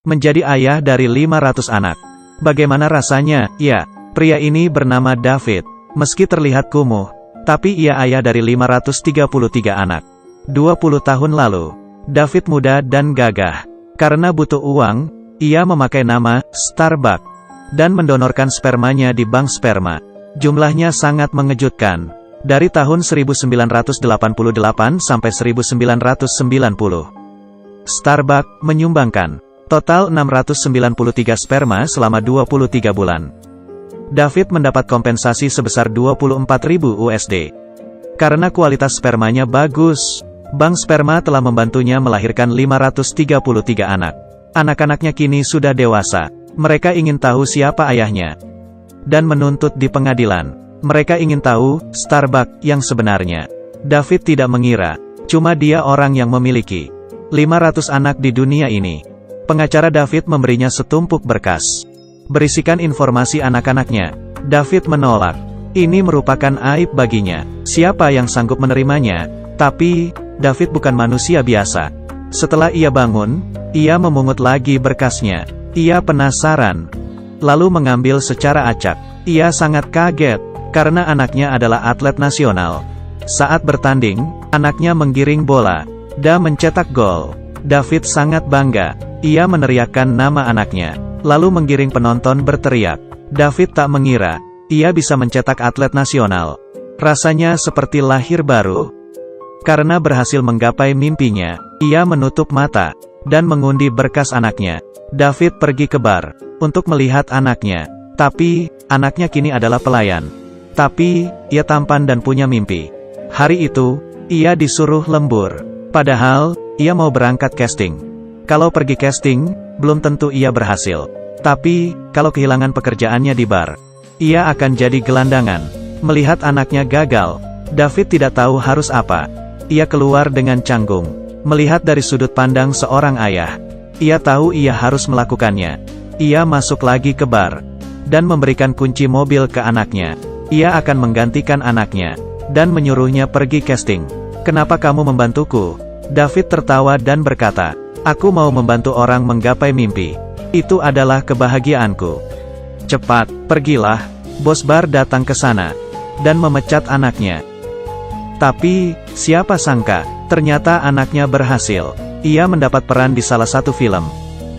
menjadi ayah dari 500 anak. Bagaimana rasanya? Ya, pria ini bernama David. Meski terlihat kumuh, tapi ia ayah dari 533 anak. 20 tahun lalu, David muda dan gagah. Karena butuh uang, ia memakai nama Starbuck dan mendonorkan spermanya di bank sperma. Jumlahnya sangat mengejutkan. Dari tahun 1988 sampai 1990. Starbuck menyumbangkan total 693 sperma selama 23 bulan. David mendapat kompensasi sebesar 24.000 USD. Karena kualitas spermanya bagus, bank sperma telah membantunya melahirkan 533 anak. Anak-anaknya kini sudah dewasa. Mereka ingin tahu siapa ayahnya dan menuntut di pengadilan. Mereka ingin tahu Starbuck yang sebenarnya. David tidak mengira, cuma dia orang yang memiliki 500 anak di dunia ini. Pengacara David memberinya setumpuk berkas berisikan informasi anak-anaknya. David menolak. Ini merupakan aib baginya. Siapa yang sanggup menerimanya? Tapi, David bukan manusia biasa. Setelah ia bangun, ia memungut lagi berkasnya. Ia penasaran, lalu mengambil secara acak. Ia sangat kaget, karena anaknya adalah atlet nasional. Saat bertanding, anaknya menggiring bola dan mencetak gol. David sangat bangga. Ia meneriakkan nama anaknya, lalu menggiring penonton berteriak. David tak mengira, ia bisa mencetak atlet nasional. Rasanya seperti lahir baru. Karena berhasil menggapai mimpinya, ia menutup mata dan mengundi berkas anaknya. David pergi ke bar untuk melihat anaknya. Tapi, anaknya kini adalah pelayan. Tapi, ia tampan dan punya mimpi. Hari itu, ia disuruh lembur. Padahal, ia mau berangkat casting. Kalau pergi casting, belum tentu ia berhasil. Tapi, kalau kehilangan pekerjaannya di bar, ia akan jadi gelandangan. Melihat anaknya gagal, David tidak tahu harus apa. Ia keluar dengan canggung. Melihat dari sudut pandang seorang ayah, ia tahu ia harus melakukannya. Ia masuk lagi ke bar dan memberikan kunci mobil ke anaknya. Ia akan menggantikan anaknya dan menyuruhnya pergi casting. Kenapa kamu membantuku? David tertawa dan berkata, aku mau membantu orang menggapai mimpi. Itu adalah kebahagiaanku. Cepat, pergilah. Bos bar datang ke sana dan memecat anaknya. Tapi, siapa sangka, ternyata anaknya berhasil. Ia mendapat peran di salah satu film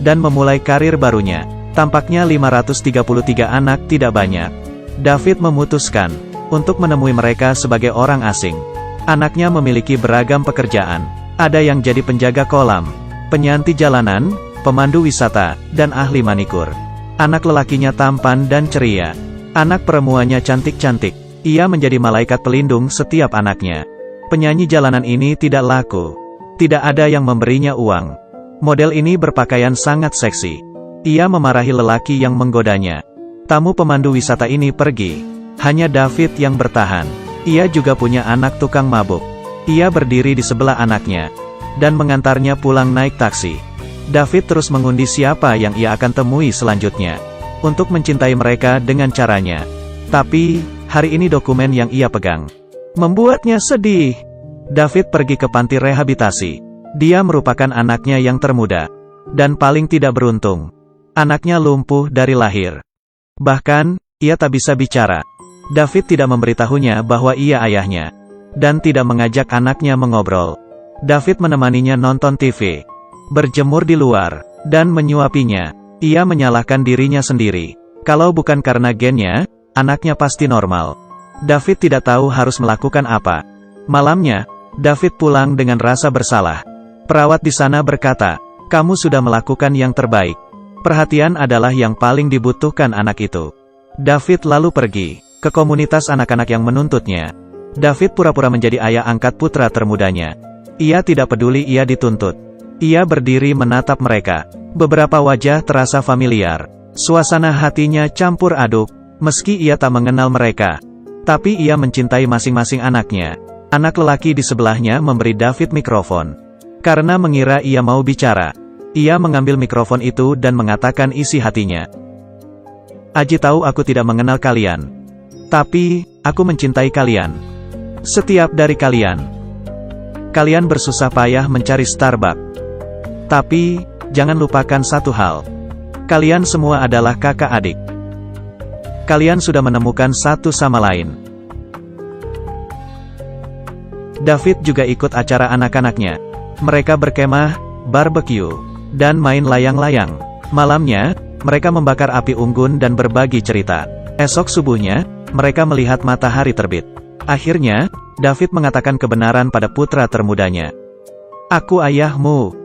dan memulai karir barunya. Tampaknya 533 anak tidak banyak. David memutuskan untuk menemui mereka sebagai orang asing. Anaknya memiliki beragam pekerjaan. Ada yang jadi penjaga kolam, penyanti jalanan, pemandu wisata, dan ahli manikur. Anak lelakinya tampan dan ceria. Anak perempuannya cantik-cantik. Ia menjadi malaikat pelindung setiap anaknya. Penyanyi jalanan ini tidak laku. Tidak ada yang memberinya uang. Model ini berpakaian sangat seksi. Ia memarahi lelaki yang menggodanya. Tamu pemandu wisata ini pergi. Hanya David yang bertahan. Ia juga punya anak tukang mabuk. Ia berdiri di sebelah anaknya dan mengantarnya pulang naik taksi. David terus mengundi siapa yang ia akan temui selanjutnya untuk mencintai mereka dengan caranya. Tapi, hari ini dokumen yang ia pegang membuatnya sedih. David pergi ke panti rehabilitasi. Dia merupakan anaknya yang termuda dan paling tidak beruntung. Anaknya lumpuh dari lahir. Bahkan, ia tak bisa bicara. David tidak memberitahunya bahwa ia ayahnya dan tidak mengajak anaknya mengobrol. David menemaninya nonton TV, berjemur di luar, dan menyuapinya. Ia menyalahkan dirinya sendiri. Kalau bukan karena gennya, anaknya pasti normal. David tidak tahu harus melakukan apa. Malamnya, David pulang dengan rasa bersalah. Perawat di sana berkata, kamu sudah melakukan yang terbaik. Perhatian adalah yang paling dibutuhkan anak itu. David lalu pergi ke komunitas anak-anak yang menuntutnya. David pura-pura menjadi ayah angkat putra termudanya. Ia tidak peduli ia dituntut. Ia berdiri menatap mereka. Beberapa wajah terasa familiar. Suasana hatinya campur aduk, meski ia tak mengenal mereka. Tapi ia mencintai masing-masing anaknya. Anak lelaki di sebelahnya memberi David mikrofon. Karena mengira ia mau bicara, ia mengambil mikrofon itu dan mengatakan isi hatinya. Aji tahu aku tidak mengenal kalian. Tapi, aku mencintai kalian. Setiap dari kalian. Kalian bersusah payah mencari Starbuck. Tapi, jangan lupakan satu hal. Kalian semua adalah kakak adik. Kalian sudah menemukan satu sama lain. David juga ikut acara anak-anaknya. Mereka berkemah, barbecue, dan main layang-layang. Malamnya, mereka membakar api unggun dan berbagi cerita. Esok subuhnya, mereka melihat matahari terbit. Akhirnya, David mengatakan kebenaran pada putra termudanya. Aku ayahmu.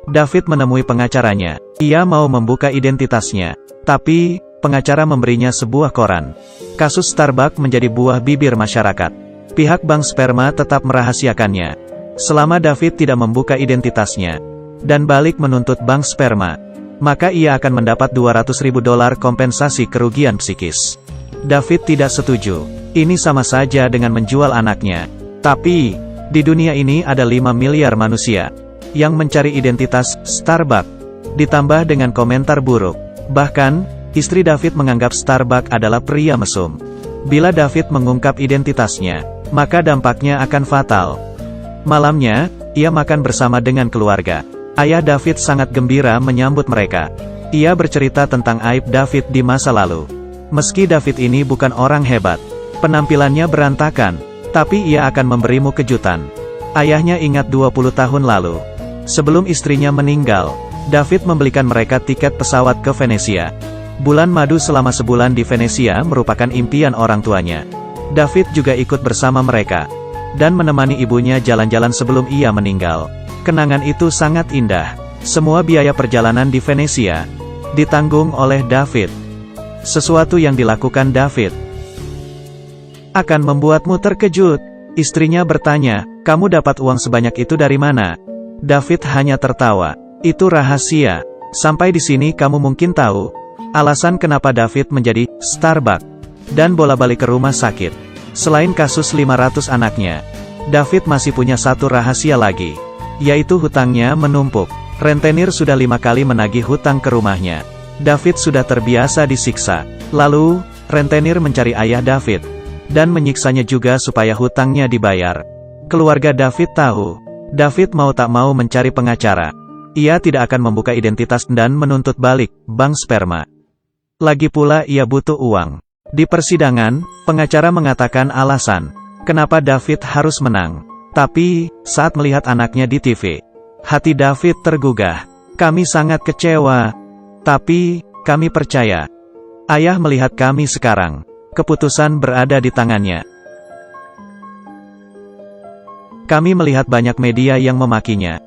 David menemui pengacaranya. Ia mau membuka identitasnya. Tapi, pengacara memberinya sebuah koran. Kasus Starbucks menjadi buah bibir masyarakat. Pihak bank sperma tetap merahasiakannya. Selama David tidak membuka identitasnya, dan balik menuntut bank sperma, maka ia akan mendapat $200.000 kompensasi kerugian psikis. David tidak setuju. Ini sama saja dengan menjual anaknya. Tapi, di dunia ini ada 5 miliar manusia yang mencari identitas Starbucks. Ditambah dengan komentar buruk. Bahkan, istri David menganggap Starbucks adalah pria mesum. Bila David mengungkap identitasnya, maka dampaknya akan fatal. Malamnya, ia makan bersama dengan keluarga. Ayah David sangat gembira menyambut mereka. Ia bercerita tentang aib David di masa lalu. Meski David ini bukan orang hebat, penampilannya berantakan, tapi ia akan memberimu kejutan. Ayahnya ingat 20 tahun lalu. Sebelum istrinya meninggal, David membelikan mereka tiket pesawat ke Venesia. Bulan madu selama sebulan di Venesia merupakan impian orang tuanya. David juga ikut bersama mereka, dan menemani ibunya jalan-jalan sebelum ia meninggal. Kenangan itu sangat indah. Semua biaya perjalanan di Venesia ditanggung oleh David. Sesuatu yang dilakukan David akan membuatmu terkejut. Istrinya bertanya, "Kamu dapat uang sebanyak itu dari mana?" David hanya tertawa. "Itu rahasia. Sampai di sini kamu mungkin tahu alasan kenapa David menjadi Starbucks dan bola-balik ke rumah sakit. Selain kasus 500 anaknya, David masih punya satu rahasia lagi, yaitu hutangnya menumpuk. Rentenir sudah 5 kali menagih hutang ke rumahnya. David sudah terbiasa disiksa. Lalu, rentenir mencari ayah David dan menyiksanya juga supaya hutangnya dibayar. Keluarga David tahu. David mau tak mau mencari pengacara. Ia tidak akan membuka identitas dan menuntut balik bank sperma. Lagi pula ia butuh uang. Di persidangan, pengacara mengatakan alasan kenapa David harus menang. Tapi, saat melihat anaknya di TV, hati David tergugah. "Kami sangat kecewa. Tapi, kami percaya. Ayah melihat kami sekarang. Keputusan berada di tangannya. Kami melihat banyak media yang memakinya.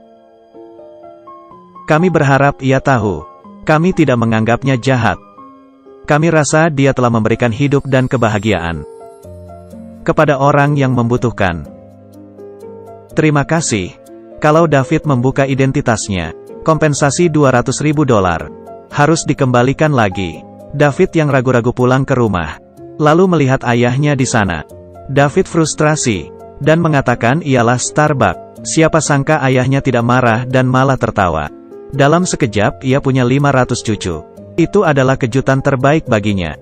Kami berharap ia tahu. Kami tidak menganggapnya jahat. Kami rasa dia telah memberikan hidup dan kebahagiaan kepada orang yang membutuhkan. Terima kasih." Kalau David membuka identitasnya, kompensasi $200.000 harus dikembalikan lagi. David yang ragu-ragu pulang ke rumah, lalu melihat ayahnya di sana. David frustrasi dan mengatakan ialah Starbucks. Siapa sangka ayahnya tidak marah dan malah tertawa. Dalam sekejap ia punya 500 cucu. Itu adalah kejutan terbaik baginya.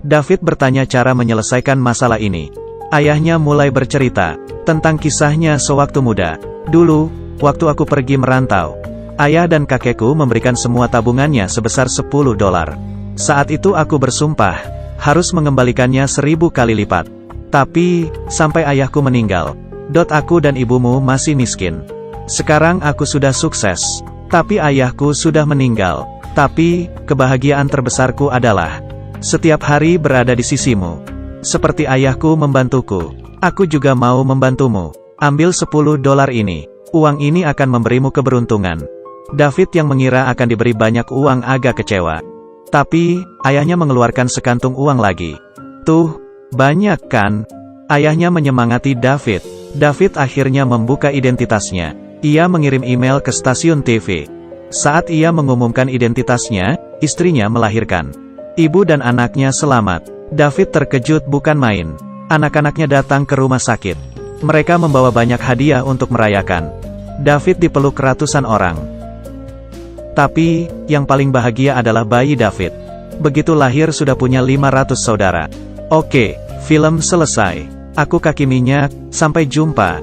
David bertanya cara menyelesaikan masalah ini. Ayahnya mulai bercerita tentang kisahnya sewaktu muda. "Dulu, waktu aku pergi merantau, ayah dan kakekku memberikan semua tabungannya sebesar $10. Saat itu aku bersumpah harus mengembalikannya 1000 kali lipat. Tapi, sampai ayahku meninggal, aku dan ibumu masih miskin. Sekarang aku sudah sukses. Tapi ayahku sudah meninggal. Tapi, kebahagiaan terbesarku adalah setiap hari berada di sisimu. Seperti ayahku membantuku, aku juga mau membantumu. Ambil $10 ini. Uang ini akan memberimu keberuntungan." David yang mengira akan diberi banyak uang agak kecewa. Tapi, ayahnya mengeluarkan sekantung uang lagi. "Tuh, banyak kan?" Ayahnya menyemangati David. David akhirnya membuka identitasnya. Ia mengirim email ke stasiun TV. Saat ia mengumumkan identitasnya, istrinya melahirkan. Ibu dan anaknya selamat. David terkejut bukan main. Anak-anaknya datang ke rumah sakit. Mereka membawa banyak hadiah untuk merayakan. David dipeluk ratusan orang. Tapi, yang paling bahagia adalah bayi David. Begitu lahir sudah punya 500 saudara. Oke, film selesai. Aku Kaki Minyak, sampai jumpa.